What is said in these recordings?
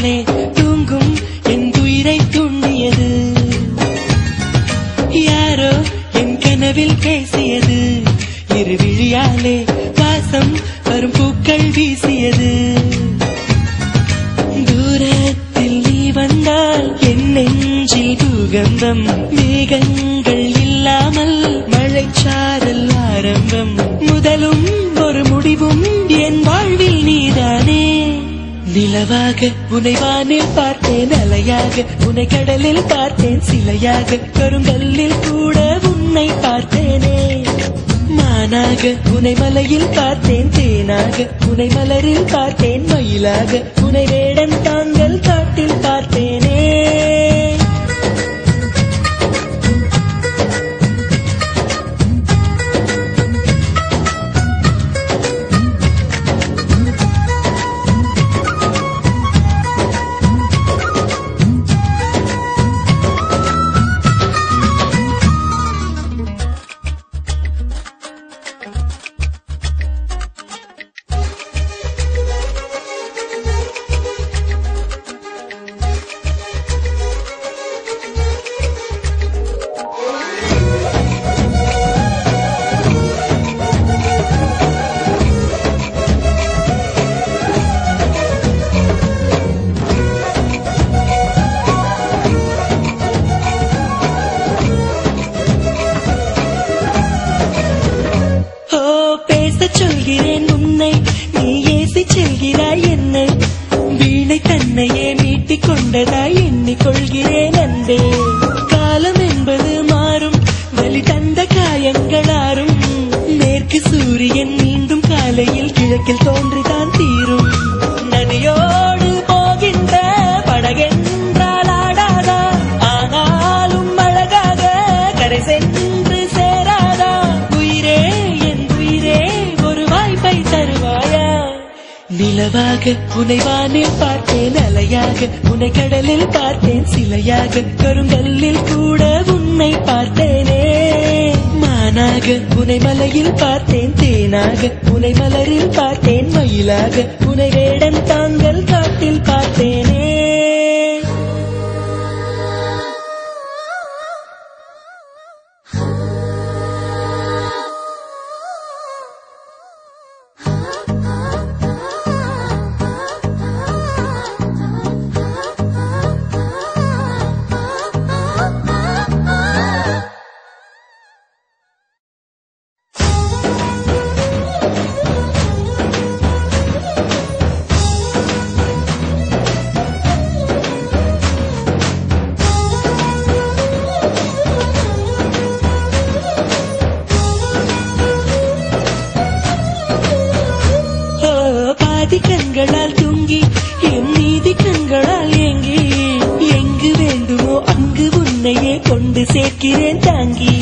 விழியாலே தூங்கும் என் உயிரை தூண்டியது. யாரோ என் கனவில் பேசியது. இரு விழியாலே வாசம் வரும் பூக்கள் வீசியது. தூரத்தில் நீ வந்தால் என் நெஞ்சில் பூகம்பம். மேகங்கள் இல்லாமல் மழைச்சாரல் ஆரம்பம். முதலும் ஒரு முடிவும் என் வாழ்வில் நீதானே. நிலவாக உன்னை வானில் பார்த்தேன், அலையாக உன்னை கடலில் பார்த்தேன், சிலையாக கருங்கல்லில் கூட உன்னை பார்த்தேனே. மானாக உன்னை மலையில் பார்த்தேன், தேனாக உன்னை மலரில் பார்த்தேன், மயிலாக உன்னை வேடன் தாங்கள் காட்டில் பார்த்தேனே. சொல்கிறேன் உன்னை, நீ ஏசி செல்கிறாய் என்னை. வீணை தன்னையே மீட்டிக் கொண்டதாய் எண்ணிக்கொள்கிறேன் அன்பே. காலம் என்பது மாறும், வலி தந்த காயங்களாரும். மேற்கு சூரியன் மீண்டும் காலையில் கிழக்கில் தோன்றிதான் தீரும். நதியோடு போகின்ற படகென்றால் ஆடாதா, ஆனாலும் அழகாக கரை சென்று சேராதா. உயிரே என் உயிரே ஒரு வாய்ப்பை தருவாயா. நிலவாக உன்னை வானில் பார்த்தேன், அலையாக உன்னை கடலில் பார்த்தேன், சிலையாக கருங்கல்லில் கூட உன்னை பார்த்தேனே. மானாக உன்னை மலையில் பார்த்தேன், தேனாக உன்னை மலரில் பார்த்தேன், மயிலாக உன்னை வேடன் தாங்கள் காட்டில் பார்த்தேனே. கண்களால் தூங்கி என் நீதி கண்களால் ஏங்கி, எங்கு வேண்டுமோ அங்கு உன்னையே கொண்டு சேர்க்கிறேன் தாங்கி.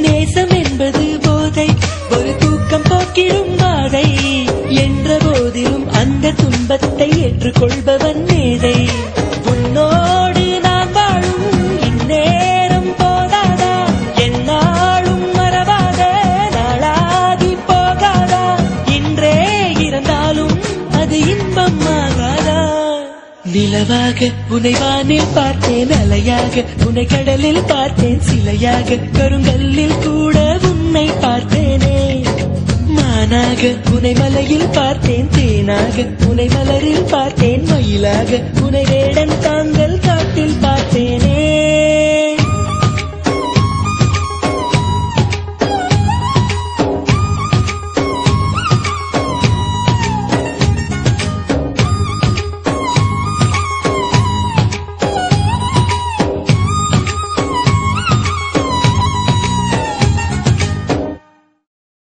நேசம் என்பது போதை, ஒரு தூக்கம் போக்கிடும் பாதை. என்ற போதிலும் அந்த துன்பத்தை ஏற்றுக்கொள்பவன் மேதை. உன்னோடு நான் வாழும் இந்நேரம் போதாதா, என்னாலும் மறவாத நாளாகி போகாதா. இன்றே இருந்தாலும் அது இன்பம் ஆகாதா. நிலவாக உன்னை வானில் பார்த்தேன், அலையாக உன்னை கடலில் பார்த்தேன், சிலையாக கருங்கல்லில் கூட உன்னை பார்த்தேனே. மானாக உன்னை மலையில் பார்த்தேன், தேனாக உன்னை மலரில் பார்த்தேன், மயிலாக உன்னை வேடன் தாங்கள் காட்டில் பார்த்தேனே.